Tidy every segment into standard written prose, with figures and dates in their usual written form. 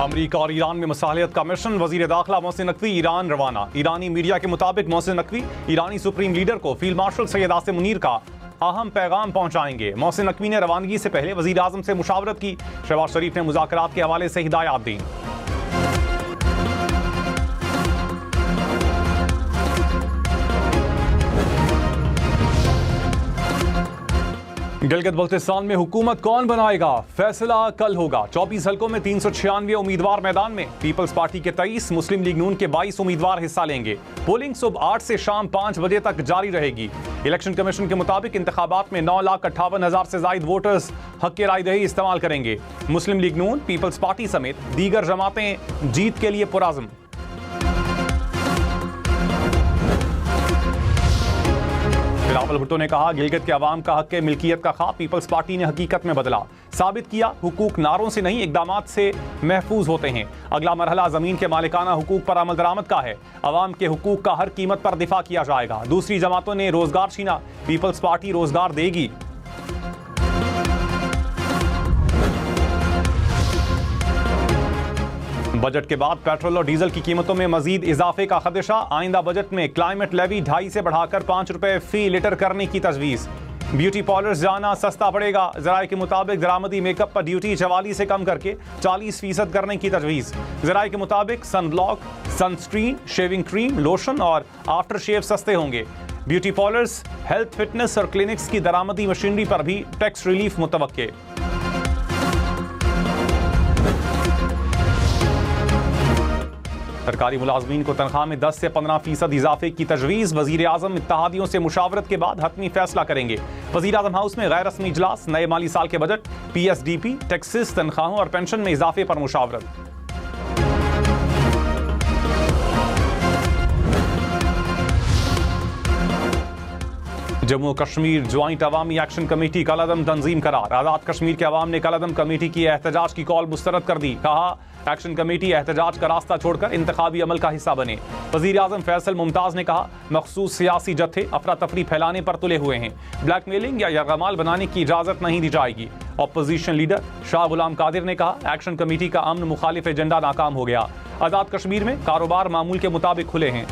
अमरीका और ईरान में मसालियत का मिशन, वजीर दाखिला मोहसिन नकवी ईरान रवाना। ईरानी मीडिया के मुताबिक मोहसिन नकवी ईरानी सुप्रीम लीडर को फील्ड मार्शल सैयद आसिम मुनीर का अहम पैगाम पहुंचाएंगे। मोहसिन नकवी ने रवानगी से पहले वजीर आजम से मुशावरत की। शहबाज शरीफ ने मुज़ाकरात के हवाले से हिदायत दी। गिलगित बल्तिस्तान में हुकूमत कौन बनाएगा, फैसला कल होगा। 24 हलकों में 396 उम्मीदवार मैदान में। पीपल्स पार्टी के 23, मुस्लिम लीग नून के 22 उम्मीदवार हिस्सा लेंगे। पोलिंग सुबह 8 से शाम 5 बजे तक जारी रहेगी। इलेक्शन कमीशन के मुताबिक इंतखाबात में 9,58,000 से ज्यादा वोटर्स हक के रायदही इस्तेमाल करेंगे। मुस्लिम लीग नून, पीपल्स पार्टी समेत दीगर जमातें जीत के लिए पुराज़म। बिलावल भुट्टो ने कहा, गिलगित के अवाम का हक मिल्कियत का ख्वाब पीपल्स पार्टी ने हकीकत में बदला। साबित किया हुकूक नारों से नहीं इकदामात से महफूज होते हैं। अगला मरहला जमीन के मालिकाना हुकूक पर अमल दरामद का है। अवाम के हुकूक का हर कीमत पर दिफा किया जाएगा। दूसरी जमातों ने रोजगार छीना, पीपल्स पार्टी रोजगार देगी। बजट के बाद पेट्रोल और डीजल की कीमतों में मजीद इजाफे का खदशा। आइंदा बजट में क्लाइमेट लेवी 2.5 से बढ़ाकर 5 रुपए फी लीटर करने की तजवीज़। ब्यूटी पार्लर्स जाना सस्ता पड़ेगा। जराये के मुताबिक दरामदी मेकअप पर ड्यूटी 44 से कम करके 40% करने की तजवीज़। जराये के मुताबिक sun block, sunscreen, shaving cream, lotion और आफ्टर शेव सस्ते होंगे। ब्यूटी पार्लर्स, हेल्थ फिटनेस और क्लिनिक्स की दरामदी मशीनरी पर भी टैक्स रिलीफ मुतवक्के। सरकारी मुलाजमीन को तनख्वाह में 10 से 15% इजाफे की तजवीज़। वजीर आजम इत्तेहादियों से मुशावरत के बाद हतमी फैसला करेंगे। वजीर आजम हाउस में गैर रस्मी इजलास। नए माली साल के बजट, PSDP, टैक्सेस, तनख्वाहों और पेंशन में इजाफे पर मुशावरत। जम्मू कश्मीर ज्वाइंट अवामी एक्शन कमेटी कलअदम तंजीम करार। आज़ाद कश्मीर के अवाम ने कलअदम कमेटी की एहतजाज की कॉल मुस्तरद कर दी। कहा, एक्शन कमेटी एहतजाज का रास्ता छोड़कर इंतखाबी अमल का हिस्सा बने। वजीर आजम फैसल मुमताज ने कहा, मखसूस सियासी जत्थे अफरा तफरी फैलाने पर तुले हुए हैं। ब्लैकमेलिंग या यरगमाल बनाने की इजाजत नहीं दी जाएगी। अपोजिशन लीडर शाह गुलाम कादिर ने कहा, एक्शन कमेटी का अमन मुखालिफ एजेंडा नाकाम हो गया। आज़ाद कश्मीर में कारोबार मामूल के मुताबिक खुले हैं।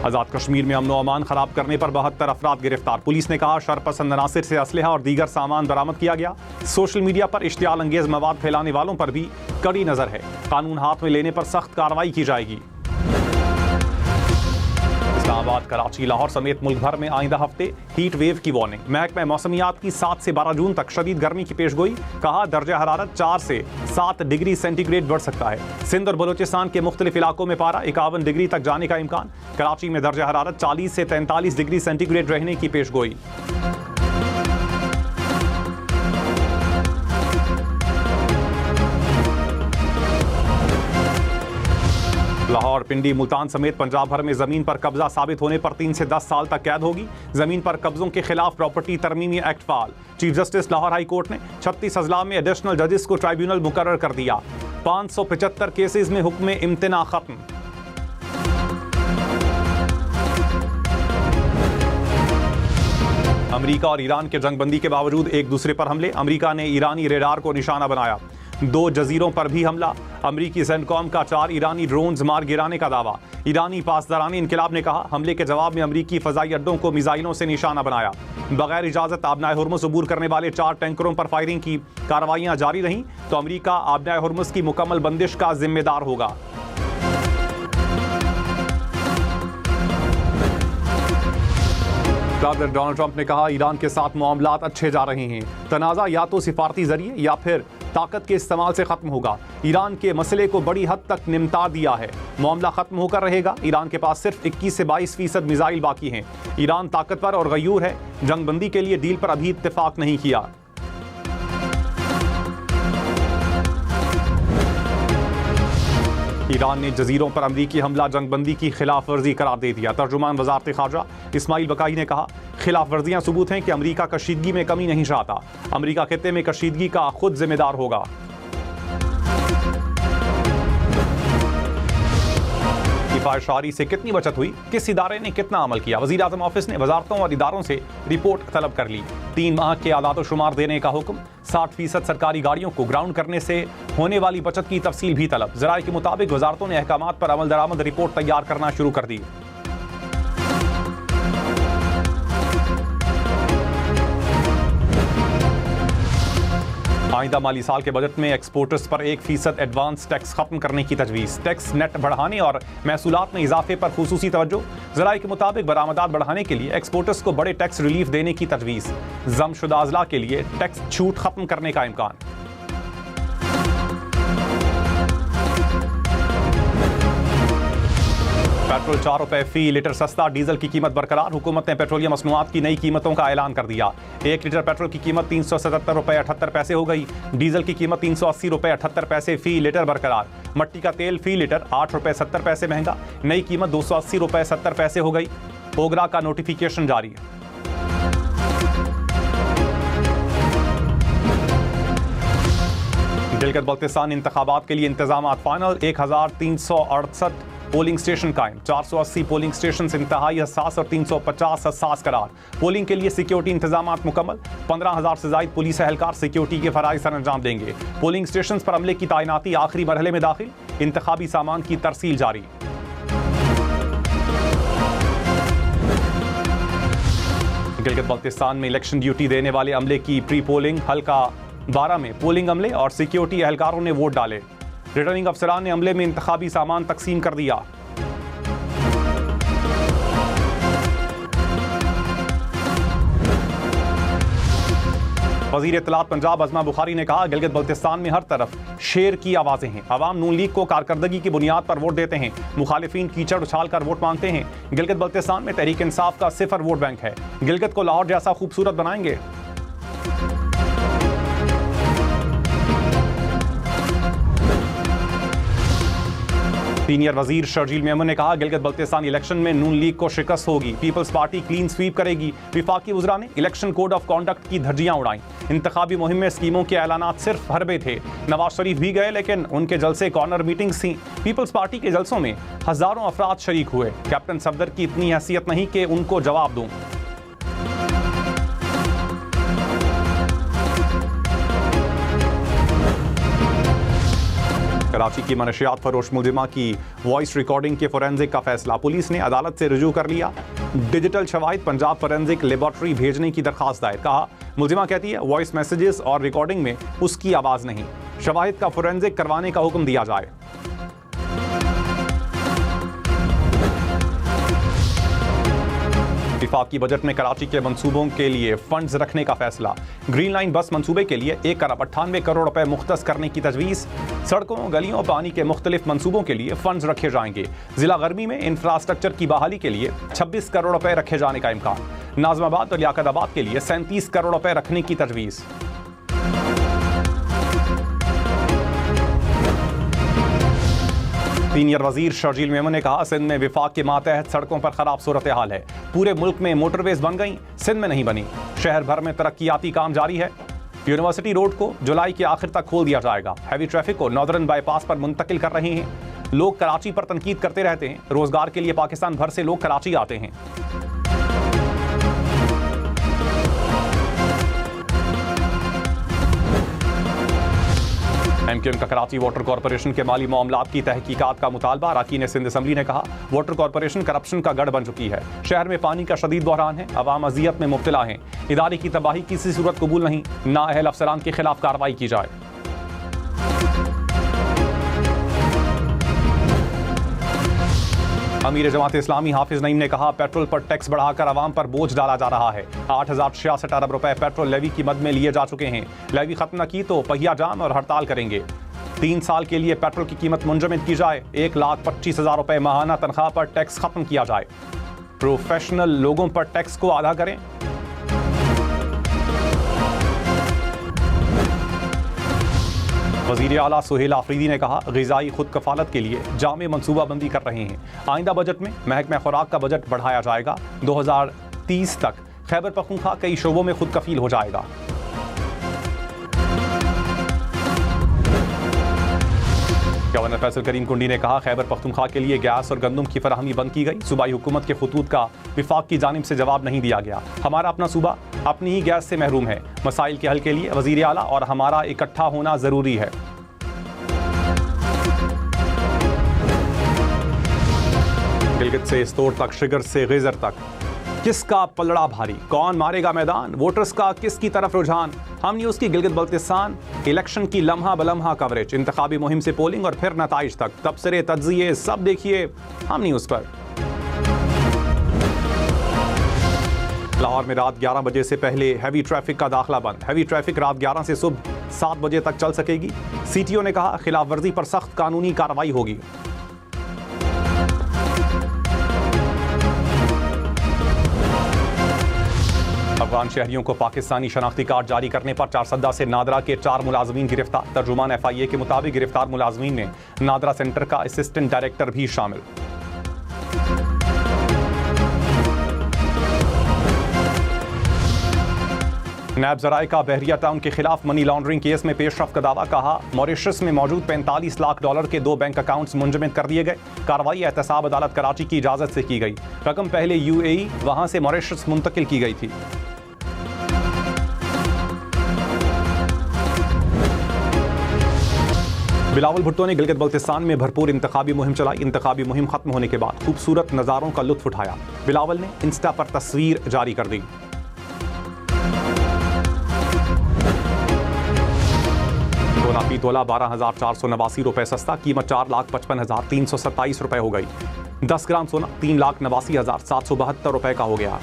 आज़ाद कश्मीर में अमनो अमान खराब करने पर 72 अफराद गिरफ्तार। पुलिस ने कहा, शरपसंद अनासिर से असलहा और दीगर सामान बरामद किया गया। सोशल मीडिया पर इश्तियाल अंगेज मवाद फैलाने वालों पर भी कड़ी नजर है। कानून हाथ में लेने पर सख्त कार्रवाई की जाएगी। इस्लामाबाद, कराची, लाहौर समेत मुल्क भर में आइंदा हफ्ते हीट वेव की वार्निंग। महकमा मौसमियात की 7 से 12 जून तक शदीद गर्मी की पेशगोई। कहा, दर्जा हरारत 4 से 7 डिग्री सेंटीग्रेड बढ़ सकता है। सिंध और बलोचिस्तान के मुख्तलिफ इलाकों में पारा 51 डिग्री तक जाने का इम्कान। कराची में दर्जा हरारत 40 से 43 डिग्री सेंटीग्रेड रहने की पेशगोई। लाहौर, पिंडी, मुल्तान समेत पंजाब भर में जमीन पर कब्जा साबित होने पर 3 से 10 साल तक कैद होगी। जमीन पर कब्जों के खिलाफ प्रॉपर्टी तरमीमी एक्ट फाल। Chief justice Lahore high court ने 36 अजला में एडिशनल जजेस को ट्राइब्यूनल मुकर्रर कर दिया। 575 केसेस में हुक्म इम्तना खत्म। अमेरिका और ईरान के जंगबंदी के बावजूद एक दूसरे पर हमले। अमेरिका ने ईरानी रेडार को निशाना बनाया। 2 जजीरों पर भी हमला। अमरीकी सेंटकॉम का 4 ईरानी ड्रोन्स मार गिराने का दावा। ईरानी पासदारानी इनकलाब ने कहा, हमले के जवाब में अमरीकी फजाई अड्डों को मिसाइलों से निशाना बनाया। बगैर इजाजत आबनाए हुर्मुज़ अबूर करने वाले 4 टैंकरों पर फायरिंग की कार्रवाइयां जारी रहीं तो अमरीका आबनाए हुर्मुज़ की मुकम्मल बंदिश का जिम्मेदार होगा। डोनाल्ड ट्रंप ने कहा, ईरान के साथ मामलात अच्छे जा रहे हैं। तनाज़ा या तो सिफारती जरिए या फिर ताकत के इस्तेमाल से खत्म होगा। ईरान के मसले को बड़ी हद तक निमटा दिया है। मामला खत्म होकर रहेगा। ईरान के पास सिर्फ 21 से 22% मिसाइल बाकी हैं। ईरान ताकतवर और गयूर है। जंगबंदी के लिए डील पर अभी इत्तेफाक नहीं किया। ईरान ने जजीरों पर अमरीकी हमला जंगबंदी की खिलाफ वर्जी करार दे दिया। तर्जुमान वजारत खारजा इस्माइल बकाई ने कहा, खिलाफ वर्जियां सबूत हैं कि अमरीका कशीदगी में कमी नहीं चाहता। अमरीका खित्ते में कशीदगी का खुद जिम्मेदार होगा। दिफाशारी से कितनी बचत हुई, किस इदारे ने कितना अमल किया। वज़ीर आज़म ऑफिस ने वजारतों और इदारों से रिपोर्ट तलब कर ली। 3 माह के आदाद शुमार देने का हुक्म। 60% सरकारी गाड़ियों को ग्राउंड करने से होने वाली बचत की तफसील भी तलब। ज़राए के मुताबिक वजारतों ने अहकामात पर अमल दरामद रिपोर्ट तैयार करना शुरू कर दी। आइंदा माली साल के बजट में एक्सपोर्टर्स पर 1% एडवांस टैक्स खत्म करने की तजवीज़। टैक्स नेट बढ़ाने और महसूलात में इजाफे पर खुसूसी तवज्जो। ज़राए के मुताबिक बरामदात बढ़ाने के लिए एक्सपोर्टर्स को बड़े टैक्स रिलीफ देने की तजवीज़। जमशुदा अजला के लिए टैक्स छूट खत्म करने का इम्कान। पेट्रोल 4 रुपए फी लीटर सस्ता, डीजल की कीमत बरकरार। हुकूमत ने पेट्रोलियम मसनूआत की नई कीमतों का ऐलान कर दिया। 1 लीटर पेट्रोल की कीमत 377 रुपए 78 पैसे हो गई। डीजल की कीमत 380 रुपए 78 पैसे फी लीटर बरकरार। मट्टी का तेल फी लीटर 8 रुपए 70 पैसे महंगा, नई कीमत 280 रुपए 70 पैसे हो गई। ओगरा का नोटिफिकेशन जारी। गिलगित बल्तिस्तान इंतखाबात के लिए इंतजामात फाइनल। 1368 पोलिंग स्टेशन कायम। 480 पोलिंग स्टेशन इंतहाई हसास और 350 हसास करार। पोलिंग के लिए सिक्योरिटी इंतजामात मुकम्मल। 15,000 से ज्यादा पुलिस एहलकार सिक्योरिटी के फराइज सर अंजाम देंगे। पोलिंग स्टेशन पर अमले की तैनाती आखिरी मरहले में दाखिल। इंतखाबी सामान की तरसील जारी। गिलगित बल्तिस्तान में इलेक्शन ड्यूटी देने वाले अमले की प्री पोलिंग। हल्का 12 में पोलिंग अमले और सिक्योरिटी एहलकारों ने वोट डाले। रिटर्निंग अफसरान ने अमले में इंतखाबी सामान तकसीम कर दिया। वजीर इत्तलात पंजाब अज़मा बुखारी ने कहा, गिलगित बल्तिस्तान में हर तरफ शेर की आवाजें हैं। अवाम नून लीग को कारकर्दगी की बुनियाद पर वोट देते हैं। मुखालिफिन कीचड़ उछालकर वोट मांगते हैं। गिलगित बल्तिस्तान में तहरीक इंसाफ का 0 वोट बैंक है। गिलगित को लाहौर जैसा खूबसूरत बनाएंगे। सीनियर वजीर शर्जील मेमन ने कहा, गिलगित बल्तिस्तान इलेक्शन में नून लीग को शिकस्त होगी। पीपल्स पार्टी क्लीन स्वीप करेगी। विफाकी वज़रा ने इलेक्शन कोड ऑफ कॉन्डक्ट की धज्जियां उड़ाई। इंतखाबी मुहिम में स्कीमों के ऐलानात सिर्फ हरबे थे। नवाज शरीफ भी गए, लेकिन उनके जलसे कॉर्नर मीटिंग्स थी। पीपल्स पार्टी के जलसों में हजारों अफराद शरीक हुए। कैप्टन सफदर की इतनी हैसियत नहीं कि उनको जवाब दूं। कराची की मनशियात फरोश मुलजिमा की वॉइस रिकॉर्डिंग के फोरेंसिक का फैसला। पुलिस ने अदालत से रुजू कर लिया। डिजिटल शवाहिद पंजाब फोरेंसिक लेबॉर्ट्री भेजने की दरखास्त दायर। कहा, मुलजिमा कहती है वॉइस मैसेजेस और रिकॉर्डिंग में उसकी आवाज नहीं। शवाहिद का फोरेंसिक करवाने का हुक्म दिया जाए। वफाकी बजट में कराची के मंसूबों के लिए फंड्स रखने का फैसला। ग्रीन लाइन बस मंसूबे के लिए 1,98 करोड़ रुपए मुख्तस करने की तजवीज़। सड़कों, गलियों, पानी के मुख्तलिफ मंसूबों के लिए फंड्स रखे जाएंगे। जिला गर्मी में इंफ्रास्ट्रक्चर की बहाली के लिए 26 करोड़ रुपए रखे जाने का इम्कान। नाज़िमाबाद और लियाकताबाद के लिए 37 करोड़ रुपए रखने की तजवीज़। सीनियर वजीर शर्जील मेमन ने कहा, सिंध में विफाक के मातहत सड़कों पर खराब सूरत हाल है। पूरे मुल्क में मोटरवेज बन गई, सिंध में नहीं बनी। शहर भर में तरक्याती काम जारी है। यूनिवर्सिटी रोड को जुलाई के आखिर तक खोल दिया जाएगा। हैवी ट्रैफिक को नॉर्दर्न बाईपास पर मुंतकिल कर रहे हैं। लोग कराची पर तनकीद करते रहते हैं। रोजगार के लिए पाकिस्तान भर से लोग कराची आते हैं। एमक्यूएम का कराची वाटर कॉरपोरेशन के माली मामलात की तहकीकात का मुतालबा। अरकान सिंध असम्बली ने कहा, वाटर कॉरपोरेशन करप्शन का गढ़ बन चुकी है। शहर में पानी का शदीद बहरान है। अवाम अजियत में मुब्तला हैं। इदारे की तबाही किसी सूरत कबूल नहीं। नाअहल अफसरान के खिलाफ कार्रवाई की जाए। अमीर जमात इस्लामी हाफिज नईम ने कहा, पेट्रोल पर टैक्स बढ़ाकर अवाम पर बोझ डाला जा रहा है। 8,066 अरब रुपए पेट्रोल लेवी की मद में लिए जा चुके हैं। लेवी खत्म न की तो पहिया जाम और हड़ताल करेंगे। 3 साल के लिए पेट्रोल की कीमत मुंजमद की जाए। 1,25,000 रुपए माहाना तनख्वाह पर टैक्स खत्म किया जाए। प्रोफेशनल लोगों पर टैक्स को आधा करें। वज़ीर आला सुहेल आफरीदी ने कहा, ग़िज़ाई खुद कफालत के लिए जामे मनसूबाबंदी कर रहे हैं। आइंदा बजट में महकमा खुराक का बजट बढ़ाया जाएगा। 2030 तक खैबर पख्तूनख्वा कई शोबों में खुद कफील हो जाएगा। गवर्नर फैसल करीम कुंडी ने कहा, खैबर पख्तूनख्वा के लिए गैस और गंदम की फराहमी बंद की गई। सूबाई हुकूमत के खतूत का विफाक की जानिब से जवाब नहीं दिया गया। हमारा अपना सूबा अपनी ही गैस से महरूम है। मसाइल के हल के लिए वजीर आला और हमारा इकट्ठा होना जरूरी है। गिलगित से इस्तोर तक, शिगर से गेजर तक, किसका पलड़ा भारी, कौन मारेगा मैदान, वोटर्स का किसकी तरफ रुझान। हम न्यूज़ की गिलगित बल्तिस्तान इलेक्शन की लम्हा बलम्हा कवरेज, इंतखाबी मुहिम से पोलिंग और फिर नताइज तक, तबसरे तज्जिए सब देखिए हम न्यूज़ पर। लाहौर में रात 11 बजे से पहले हैवी ट्रैफिक का दाखिला बंद। हैवी ट्रैफिक रात 11 से सुबह 7 बजे तक चल सकेगी। सीटीओ ने कहा, खिलाफ वर्जी पर सख्त कानूनी कार्रवाई होगी। अफगान शहरियों को पाकिस्तानी शनाख्ती कार्ड जारी करने पर चारसद्दा से नादरा के 4 मुलाजमीन गिरफ्तार। तर्जुमान FIA के मुताबिक गिरफ्तार मुलाजमीन में नादरा सेंटर का असिस्टेंट डायरेक्टर भी शामिल। नैब ज़राए का बहरिया टाउन के खिलाफ मनी लॉन्ड्रिंग केस में पेशरफ का दावा। कहा, मॉरिशस में मौजूद $45 लाख के 2 बैंक अकाउंट्स मुंजमद कर दिए गए। कार्रवाई एहतसाब अदालत कराची की इजाजत से की गई। रकम पहले UAE वहां से मॉरिशस मुंतकिल की गई थी। बिलावल भुट्टो ने गिलगित बल्तिस्तान में भरपूर इंतखाबी मुहिम चलाई। इंतखाबी मुहिम खत्म होने के बाद खूबसूरत नज़ारों का लुत्फ उठाया। बिलावल ने इंस्टा पर तस्वीर जारी कर दी। सोना फी तोला 12,489 रुपए सस्ता, कीमत 4,55,327 रुपए हो गई। 10 ग्राम सोना 3,89,772 रुपए का हो गया।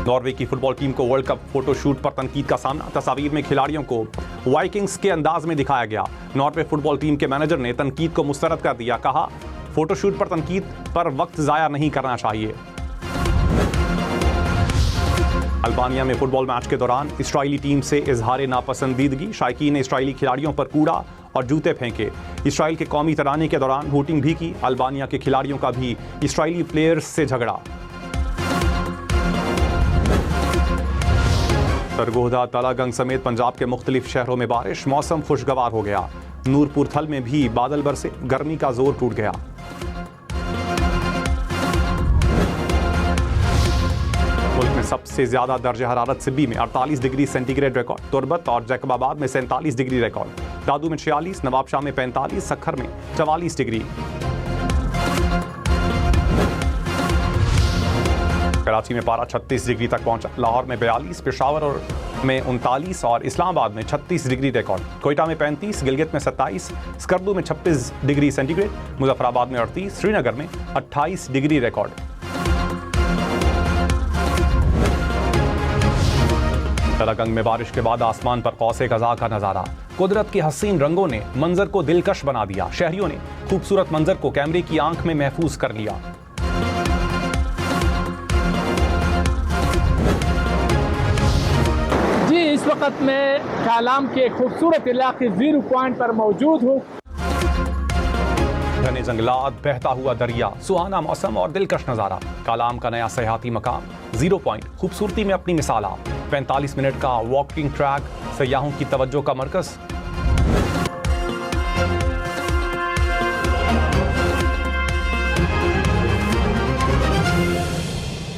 नॉर्वे की फुटबॉल टीम को वर्ल्ड कप फोटोशूट पर तनकीद का सामना। तस्वीर में खिलाड़ियों को वाइकिंग्स के अंदाज में दिखाया गया। नॉर्वे फुटबॉल टीम के मैनेजर ने तनकीद को मुस्तरद कर दिया। कहा, फोटोशूट पर तनकीद पर वक्त जाया नहीं करना चाहिए। अल्बानिया में फुटबॉल मैच के दौरान इस्राइली टीम से इजहार नापसंदीदगी। शायकीन ने इस्राइली खिलाड़ियों पर कूड़ा और जूते फेंके। इस्राइल के कौमी तराने के दौरान वोटिंग भी की। अल्बानिया के खिलाड़ियों का भी इस्राइली प्लेयर्स से झगड़ा। सरगोदा, तलागंग समेत पंजाब के मुख्तलिफ शहरों में बारिश। मौसम खुशगवार हो गया। नूरपुर थल में भी बादल बरसे, गर्मी का जोर टूट गया। मुल्क में सबसे ज्यादा दर्ज हरारत सिब्बी में 48 डिग्री सेंटीग्रेड रिकॉर्ड। तुरबत और जैकबाबाद में 47 डिग्री रिकॉर्ड। दादू में 46, नवाबशाह में 45, सखर में 44 डिग्री। कराची में पारा 36 डिग्री तक पहुंचा। लाहौर में 42, पेशावर में 39 और इस्लामाबाद में 36 डिग्री रिकॉर्ड। कोयटा में 35, गिलगित में 27, स्कर्दू में 26 डिग्री सेंटीग्रेड, मुजफ्फराबाद में 38, श्रीनगर में 28 डिग्री रिकॉर्ड। तलागंग में बारिश के बाद आसमान पर कौसे कज़ा का नजारा। कुदरत के हसीन रंगों ने मंजर को दिलकश बना दिया। शहरियों ने खूबसूरत मंजर को कैमरे की आंख में महफूज कर लिया। इस वक्त मैं कालाम के खूबसूरत इलाके 0 पॉइंट पर मौजूद हूँ। घने जंगलात, बहता हुआ दरिया, सुहाना मौसम और दिलकश नजारा। कालाम का नया सयाहती मकाम 0 पॉइंट खूबसूरती में अपनी मिसाल। 45 मिनट का वॉकिंग ट्रैक, सयाहों की तवज्जो का मरकज।